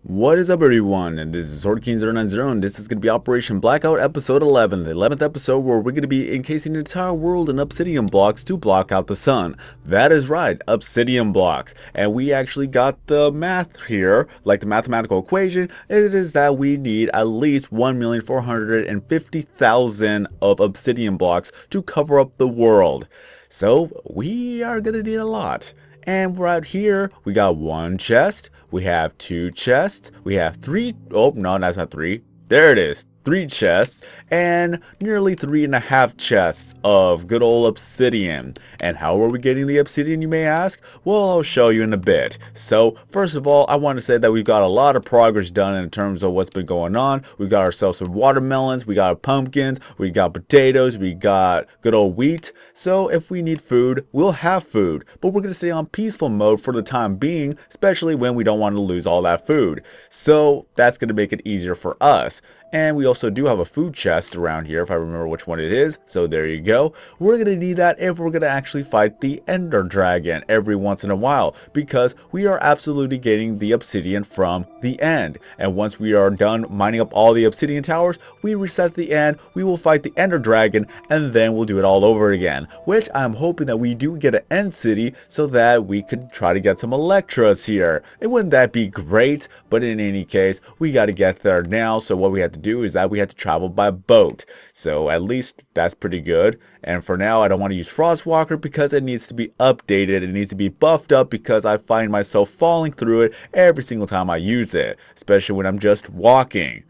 What is up, everyone? And this is SwordKing090, and this is going to be Operation Blackout episode 11, the 11th episode where we're going to be encasing the entire world in obsidian blocks to block out the sun. That is right, obsidian blocks. And we actually got the math here, like the mathematical equation. It is that we need at least 1,450,000 of obsidian blocks to cover up the world. So we are going to need a lot. And right here, we got one chest, we have two chests, we have three, oh no, that's not three, there it is, three chests, and nearly 3.5 chests of good old obsidian. And how are we getting the obsidian, you may ask? Well, I'll show you in a bit. So, first of all, I want to say that we've got a lot of progress done in terms of what's been going on. We've got ourselves some watermelons, we got pumpkins, we got potatoes, we got good old wheat. So, if we need food, we'll have food. But we're going to stay on peaceful mode for the time being, especially when we don't want to lose all that food. So, that's going to make it easier for us. And we also do have a food chest around here, if I remember which one it is. So there you go. We're going to need that if we're going to actually fight the Ender Dragon every once in a while, because we are absolutely getting the obsidian from the end. And once we are done mining up all the obsidian towers, we reset the end, we will fight the Ender Dragon, and then we'll do it all over again. Which I'm hoping that we do get an end city so that we could try to get some Electras here. And wouldn't that be great? But in any case, we got to get there now, so what we have to do is that we had to travel by boat. So at least that's pretty good. And for now, I don't want to use Frostwalker because it needs to be updated. It needs to be buffed up because I find myself falling through it every single time I use it, especially when I'm just walking.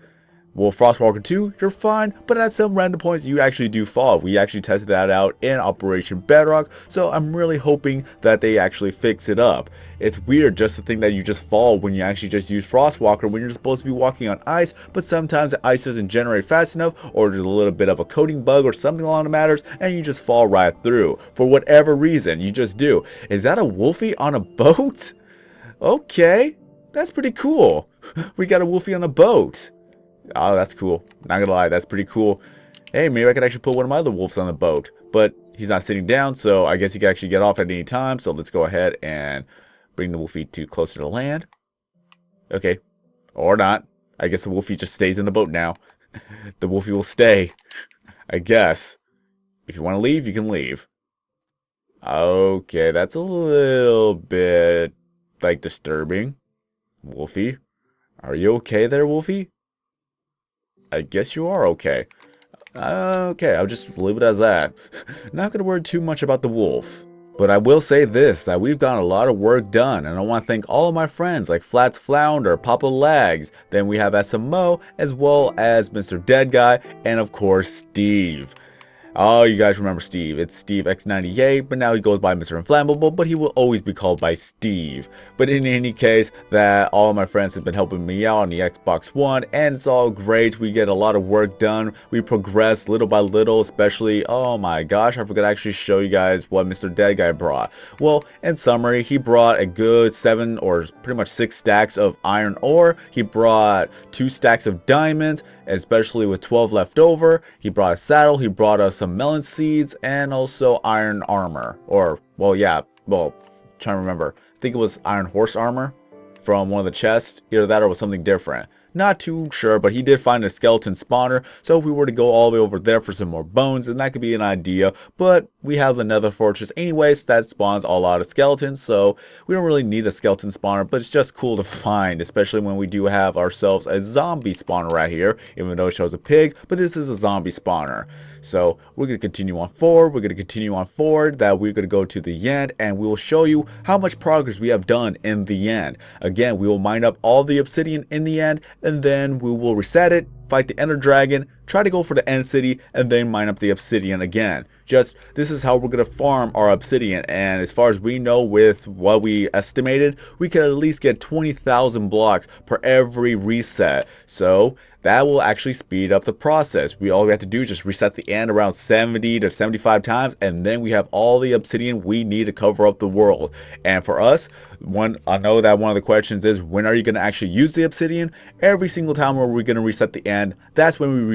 Well, Frostwalker 2, you're fine, but at some random points you actually do fall. We actually tested that out in Operation Bedrock, so I'm really hoping that they actually fix it up. It's weird just to think that you just fall when you actually just use Frostwalker when you're supposed to be walking on ice, but sometimes the ice doesn't generate fast enough, or there's a little bit of a coating bug or something along the matters, and you just fall right through. For whatever reason, you just do. Is that a wolfie on a boat? Okay, that's pretty cool. We got a wolfie on a boat. Oh, that's cool. Not gonna lie, that's pretty cool. Hey, maybe I could actually put one of my other wolves on the boat. But he's not sitting down, so I guess he can actually get off at any time. So let's go ahead and bring the wolfie to closer to land. Okay. Or not. I guess the wolfie just stays in the boat now. The wolfie will stay. I guess. If you want to leave, you can leave. Okay, that's a little bit, like, disturbing. Wolfie? Are you okay there, wolfie? I guess you are okay. Okay, I'll just leave it as that. Not gonna worry too much about the wolf. But I will say this, that we've gotten a lot of work done, and I want to thank all of my friends like Flats Flounder, Papa Lags, then we have SMO, as well as Mr. Dead Guy, and of course Steve. Oh, you guys remember Steve. It's Steve X98, but now he goes by Mr. Inflammable, but he will always be called by Steve. But in any case, that all of my friends have been helping me out on the Xbox One, and it's all great. We get a lot of work done. We progress little by little, especially, oh my gosh, I forgot to actually show you guys what Mr. Dead Guy brought. Well, in summary, he brought a good 7 or pretty much 6 stacks of iron ore. He brought 2 stacks of diamonds, especially with 12 left over. He brought a saddle, he brought us some melon seeds, and also iron armor. Or, well, yeah, well, trying to remember. I think it was iron horse armor from one of the chests. Either that or it was something different. Not too sure, but he did find a skeleton spawner, so if we were to go all the way over there for some more bones, then that could be an idea. But we have the nether fortress anyways that spawns a lot of skeletons, so we don't really need a skeleton spawner, but it's just cool to find, especially when we do have ourselves a zombie spawner right here, even though it shows a pig, but this is a zombie spawner. So we're going to continue on forward, that we're going to go to the end, and we will show you how much progress we have done in the end. Again, we will mine up all the obsidian in the end, and then we will reset it, fight the Ender Dragon, try to go for the end city, and then mine up the obsidian again. Just, this is how we're going to farm our obsidian, and as far as we know with what we estimated, we could at least get 20,000 blocks per every reset. So that will actually speed up the process. All we have to do is just reset the end around 70 to 75 times, and then we have all the obsidian we need to cover up the world. And for us, I know that one of the questions is, when are you going to actually use the obsidian? Every single time where we're going to reset the and that's when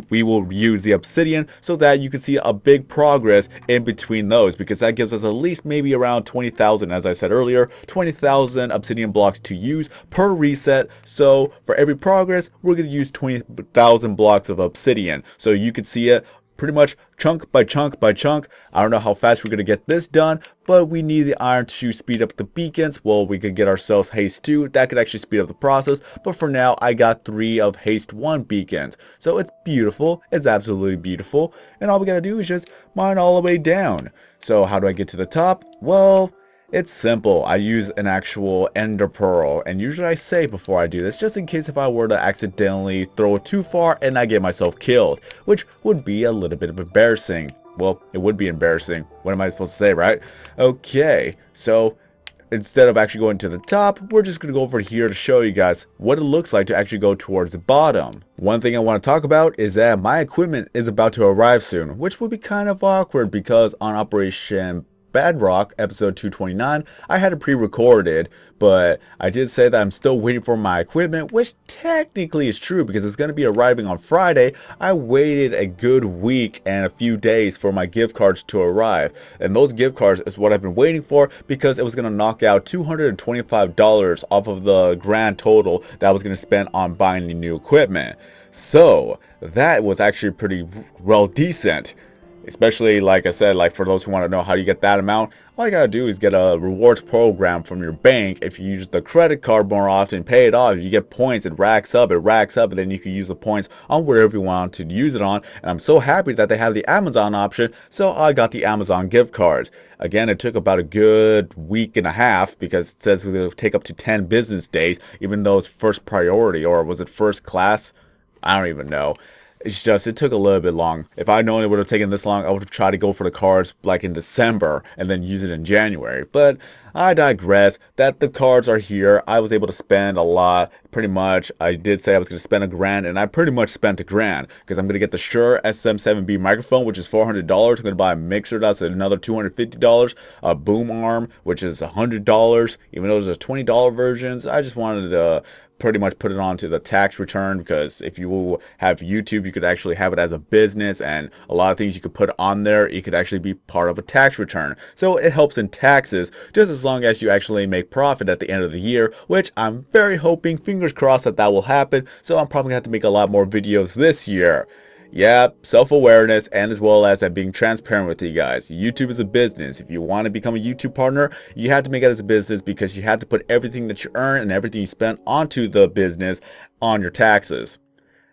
we will use the obsidian so that you can see a big progress in between those, because that gives us at least maybe around 20,000, as I said earlier, 20,000 obsidian blocks to use per reset. So for every progress, we're going to use 20,000 blocks of obsidian. So you can see it pretty much chunk by chunk by chunk. I don't know how fast we're going to get this done, but we need the iron to speed up the beacons. Well, we could get ourselves haste 2. That could actually speed up the process, but for now I got 3 of haste 1 beacons. So it's beautiful. It's absolutely beautiful. And all we got to do is just mine all the way down. So how do I get to the top? Well, it's simple. I use an actual ender pearl, and usually I save before I do this, just in case if I were to accidentally throw it too far and I get myself killed, which would be a little bit of embarrassing. Well, it would be embarrassing. What am I supposed to say, right? Okay, so instead of actually going to the top, we're just going to go over here to show you guys what it looks like to actually go towards the bottom. One thing I want to talk about is that my equipment is about to arrive soon, which would be kind of awkward because on Operation Bedrock, episode 229, I had it pre-recorded, but I did say that I'm still waiting for my equipment, which technically is true because it's going to be arriving on Friday. I waited a good week and a few days for my gift cards to arrive, and those gift cards is what I've been waiting for because it was going to knock out $225 off of the grand total that I was going to spend on buying the new equipment. So that was actually pretty well decent. Especially, like I said, like for those who want to know how you get that amount, all you gotta do is get a rewards program from your bank. If you use the credit card more often, pay it off, you get points, it racks up, and then you can use the points on wherever you want to use it on. And I'm so happy that they have the Amazon option, so I got the Amazon gift cards. Again, it took about a good week and a half because it says it'll take up to 10 business days, even though it's first priority, or was it first class? I don't even know. It's just, it took a little bit long. If I'd known it would have taken this long, I would have tried to go for the cards like in December and then use it in January. But I digress. That the cards are here. I was able to spend a lot. Pretty much, I did say I was going to spend $1,000, and I pretty much spent $1,000 because I'm going to get the Shure SM7B microphone, which is $400. I'm going to buy a mixer, that's another $250. A boom arm, which is $100. Even though there's a $20 versions, I just wanted to pretty much put it onto the tax return, because if you have YouTube, you could actually have it as a business, and a lot of things you could put on there, it could actually be part of a tax return. So it helps in taxes, just as long as you actually make profit at the end of the year, which I'm very hoping, fingers crossed, that that will happen. So I'm probably gonna have to make a lot more videos this year. Yeah, self-awareness, and as well as I'm being transparent with you guys. YouTube is a business. If you want to become a YouTube partner, you have to make it as a business, because you have to put everything that you earn and everything you spend onto the business on your taxes.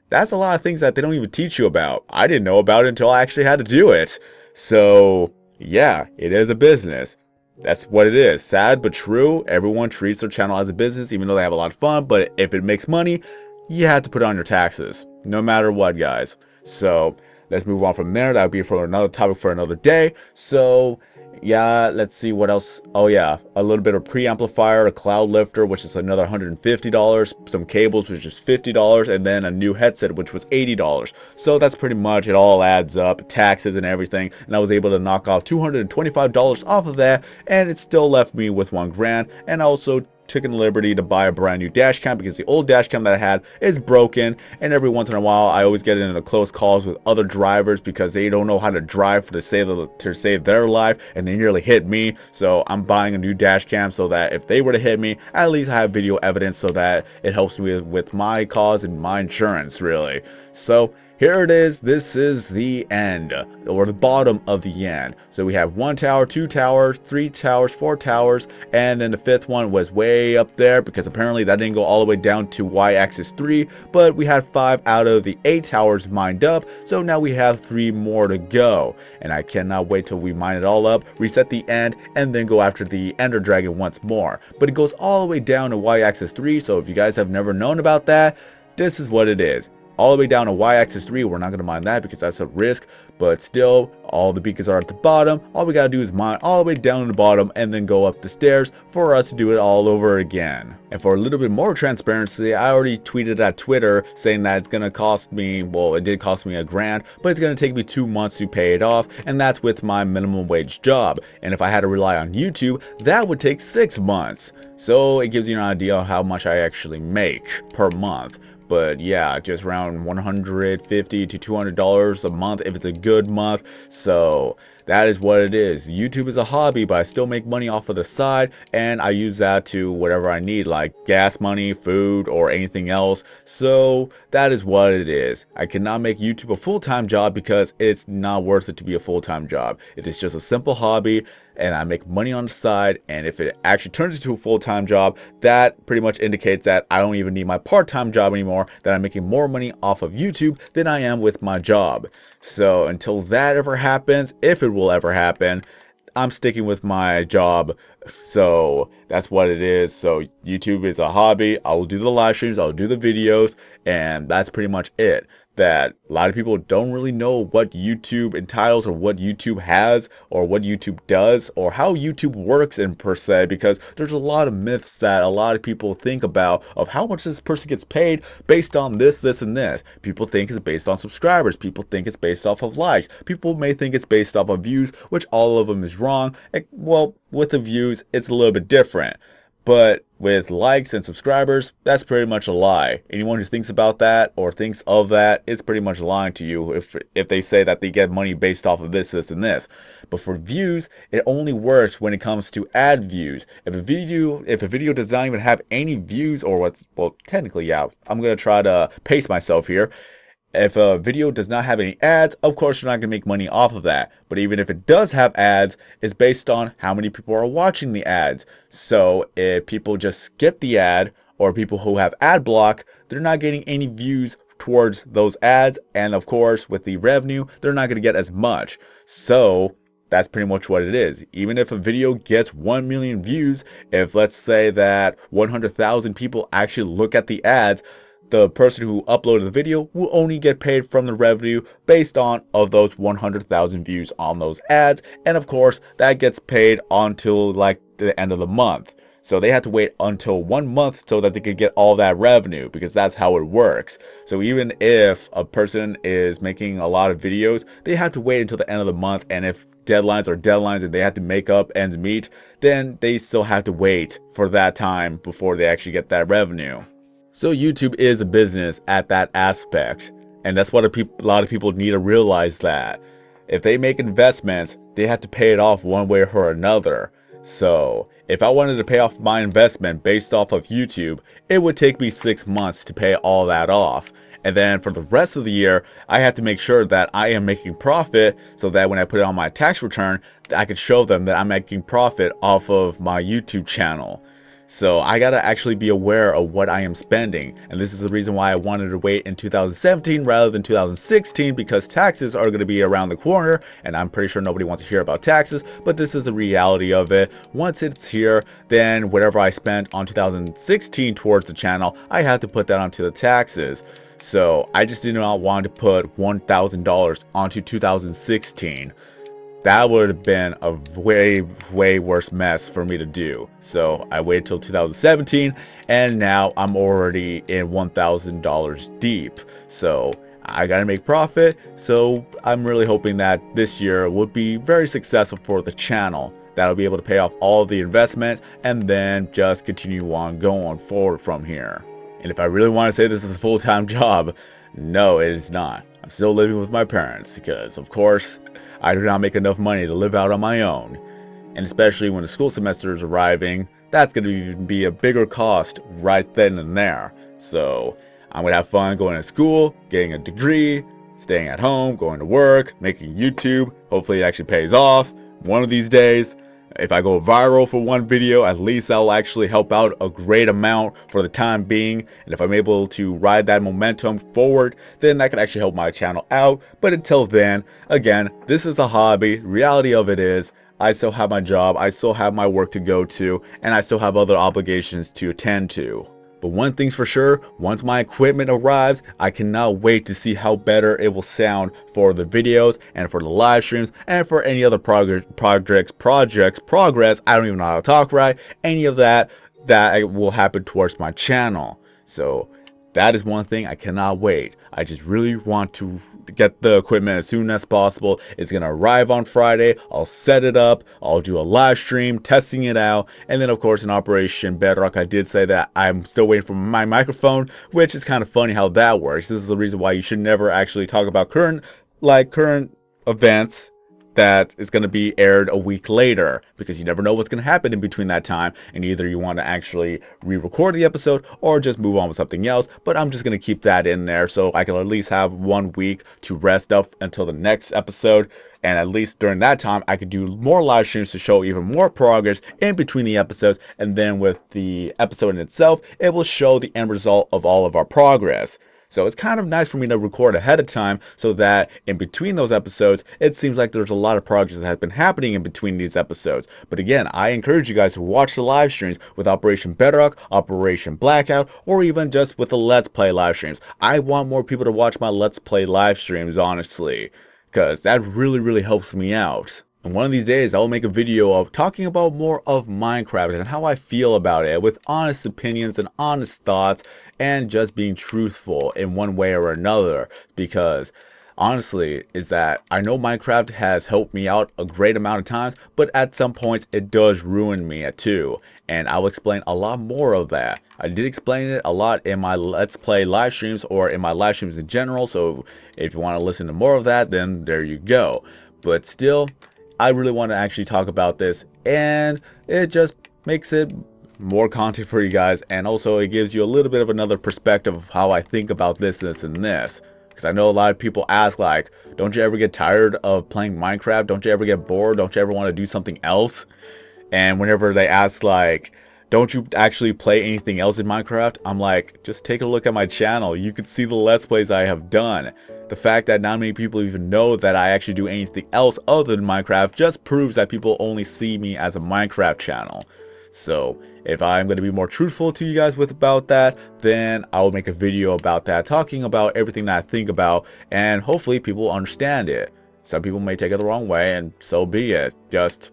That's a lot of things that they don't even teach you about. I didn't know about it until I actually had to do it. So yeah, it is a business. That's what it is. Sad but true. Everyone treats their channel as a business, even though they have a lot of fun. But if it makes money, you have to put it on your taxes, no matter what, guys. So let's move on from there. That would be for another topic for another day. So yeah, let's see what else. Oh yeah, a little bit of preamplifier, a cloud lifter, which is another $150, some cables, which is $50, and then a new headset, which was $80. So that's pretty much, it all adds up, taxes and everything, and I was able to knock off $225 off of that, and it still left me with $1,000. And also taken the liberty to buy a brand new dash cam, because the old dash cam that I had is broken, and every once in a while I always get into close calls with other drivers because they don't know how to drive to save their life, and they nearly hit me. So I'm buying a new dash cam so that if they were to hit me, at least I have video evidence, so that it helps me with my cause and my insurance, really. So here it is. This is the end, or the bottom of the end. So we have 1 tower, 2 towers, 3 towers, 4 towers, and then the 5th one was way up there, because apparently that didn't go all the way down to y-axis 3, but we had 5 out of the 8 towers mined up, so now we have 3 more to go. And I cannot wait till we mine it all up, reset the end, and then go after the Ender Dragon once more. But it goes all the way down to y-axis 3, so if you guys have never known about that, this is what it is. All the way down to y-axis 3, we're not going to mine that because that's a risk, but still, all the beacons are at the bottom. All we gotta do is mine all the way down to the bottom and then go up the stairs for us to do it all over again. And for a little bit more transparency, I already tweeted at Twitter saying that it's gonna cost me, well, it did cost me $1,000, but it's gonna take me 2 months to pay it off, and that's with my minimum wage job. And if I had to rely on YouTube, that would take 6 months. So it gives you an idea of how much I actually make per month. But yeah, just around $150 to $200 a month if it's a good month. So that is what it is. YouTube is a hobby, but I still make money off of the side, and I use that to whatever I need, like gas money, food, or anything else. So that is what it is. I cannot make YouTube a full-time job because it's not worth it to be a full-time job. It is just a simple hobby, and I make money on the side, and if it actually turns into a full-time job, that pretty much indicates that I don't even need my part-time job anymore, that I'm making more money off of YouTube than I am with my job. So until that ever happens, if it will ever happen, I'm sticking with my job. So that's what it is. So YouTube is a hobby. I will do the live streams, I'll do the videos, and that's pretty much it. That a lot of people don't really know what YouTube entitles, or what YouTube has, or what YouTube does, or how YouTube works in per se, because there's a lot of myths that a lot of people think about of how much this person gets paid based on this, and this. People think it's based on subscribers. People think it's based off of likes. People may think it's based off of views, which all of them is wrong. Well, with the views, it's a little bit different. But with likes and subscribers, that's pretty much a lie. Anyone who thinks about that or thinks of that is pretty much lying to you if they say that they get money based off of this, and this. But for views, it only works when it comes to ad views. If a video does not even have any views, or well, technically, yeah, I'm gonna try to pace myself here. If a video does not have any ads, of course you're not going to make money off of that. But even if it does have ads, it's based on how many people are watching the ads. So if people just skip the ad, or people who have ad block, they're not getting any views towards those ads. And of course, with the revenue, they're not going to get as much. So that's pretty much what it is. Even if a video gets 1 million views, if let's say that 100,000 people actually look at the ads, the person who uploaded the video will only get paid from the revenue based on of those 100,000 views on those ads. And of course, that gets paid until like the end of the month. So they had to wait until 1 month so that they could get all that revenue, because that's how it works. So even if a person is making a lot of videos, they have to wait until the end of the month. And if deadlines are deadlines and they have to make up ends meet, then they still have to wait for that time before they actually get that revenue. So YouTube is a business at that aspect, and that's what a lot of people need to realize, that if they make investments, they have to pay it off one way or another. So if I wanted to pay off my investment based off of YouTube, it would take me 6 months to pay all that off. And then for the rest of the year, I have to make sure that I am making profit, so that when I put it on my tax return, I could show them that I'm making profit off of my YouTube channel. So I gotta actually be aware of what I am spending, and this is the reason why I wanted to wait in 2017 rather than 2016, because taxes are going to be around the corner, and I'm pretty sure nobody wants to hear about taxes, but this is the reality of it. Once it's here, then whatever I spent on 2016 towards the channel, I have to put that onto the taxes. So I just did not want to put $1,000 onto 2016. That would have been a way worse mess for me to do. So I waited till 2017, and now I'm already in $1,000 deep. So I gotta make profit. So I'm really hoping that this year would be very successful for the channel. That'll be able to pay off all of the investments, and then just continue on going forward from here. And if I really want to say this is a full-time job, no, it is not. I'm still living with my parents, because of course I do not make enough money to live out on my own. And especially when the school semester is arriving, that's going to be a bigger cost right then and there. So I'm going to have fun going to school, getting a degree, staying at home, going to work, making YouTube. Hopefully it actually pays off one of these days. If I go viral for one video, at least I'll actually help out a great amount for the time being. And if I'm able to ride that momentum forward, then that could actually help my channel out. But until then, again, this is a hobby. Reality of it is, I still have my job, I still have my work to go to, and I still have other obligations to attend to. But one thing's for sure, once my equipment arrives, I cannot wait to see how better it will sound for the videos and for the live streams and for any other progress. I don't even know how to talk right. Any of that will happen towards my channel. So that is one thing I cannot wait. I just really want to get the equipment as soon as possible. It's gonna arrive on Friday. I'll set it up, I'll do a live stream testing it out, and then of course in Operation Bedrock I did say that I'm still waiting for my microphone, which is kind of funny how that works. This is the reason why you should never actually talk about current events that is going to be aired a week later, because you never know what's going to happen in between that time, and either you want to actually re-record the episode or just move on with something else. But I'm just going to keep that in there so I can at least have 1 week to rest up until the next episode, and at least during that time I could do more live streams to show even more progress in between the episodes, and then with the episode in itself it will show the end result of all of our progress. So it's kind of nice for me to record ahead of time so that in between those episodes, it seems like there's a lot of progress that has been happening in between these episodes. But again, I encourage you guys to watch the live streams with Operation Bedrock, Operation Blackout, or even just with the Let's Play live streams. I want more people to watch my Let's Play live streams, honestly, because that really helps me out. And one of these days, I'll make a video of talking about more of Minecraft and how I feel about it, with honest opinions and honest thoughts, and just being truthful in one way or another. Because honestly, is that I know Minecraft has helped me out a great amount of times, but at some points it does ruin me too. And I'll explain a lot more of that. I did explain it a lot in my Let's Play live streams, or in my live streams in general. So if you want to listen to more of that, then there you go. But still, I really want to actually talk about this, and it just makes it more content for you guys, and also it gives you a little bit of another perspective of how I think about this, and this. Because I know a lot of people ask, like, don't you ever get tired of playing Minecraft? Don't you ever get bored? Don't you ever want to do something else? And whenever they ask, like, don't you actually play anything else in Minecraft? I'm like, just take a look at my channel. You can see the Let's Plays I have done. The fact that not many people even know that I actually do anything else other than Minecraft just proves that people only see me as a Minecraft channel. So if I'm going to be more truthful to you guys about that, then I'll make a video about that, talking about everything that I think about, and hopefully people will understand it. Some people may take it the wrong way, and so be it. Just,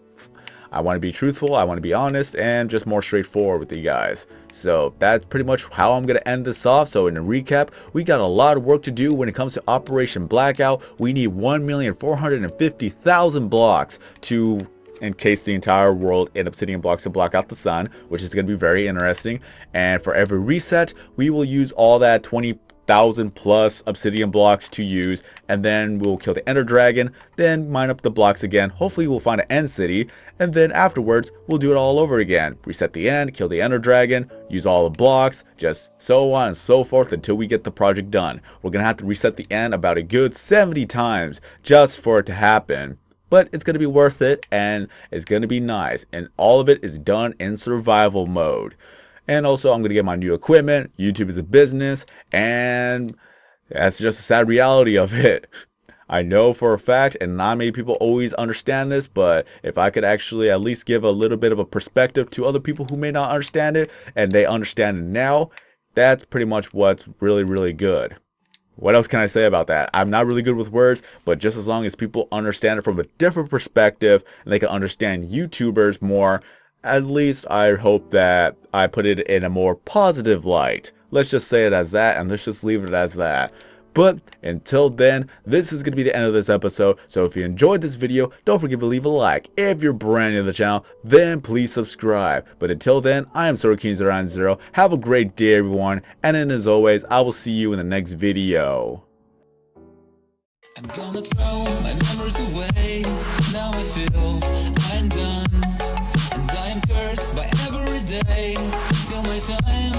I want to be truthful, I want to be honest, and just more straightforward with you guys. So that's pretty much how I'm going to end this off. So in a recap, we got a lot of work to do when it comes to Operation Blackout. We need 1,450,000 blocks to encase the entire world in Obsidian Blocks to block out the sun, which is going to be very interesting. And for every reset, we will use all that 20,000 plus Obsidian Blocks to use, and then we'll kill the Ender Dragon, then mine up the blocks again. Hopefully we'll find an end city, and then afterwards we'll do it all over again. Reset the end, kill the Ender Dragon, use all the blocks, just so on and so forth until we get the project done. We're gonna have to reset the end about a good 70 times just for it to happen. But it's going to be worth it, and it's going to be nice, and all of it is done in survival mode. And also, I'm going to get my new equipment. YouTube is a business, and that's just a sad reality of it. I know for a fact, and not many people always understand this, but if I could actually at least give a little bit of a perspective to other people who may not understand it, and they understand it now, that's pretty much what's really good. What else can I say about that? I'm not really good with words, but just as long as people understand it from a different perspective and they can understand YouTubers more, at least I hope that I put it in a more positive light. Let's just say it as that, and let's just leave it as that. But until then, this is going to be the end of this episode. So if you enjoyed this video, don't forget to leave a like. If you're brand new to the channel, then please subscribe. But until then, I am SorroKing090. Have a great day, everyone. And then as always, I will see you in the next video. I'm gonna throw my memories away. Now I feel I'm done. And I am cursed by every day. Till my time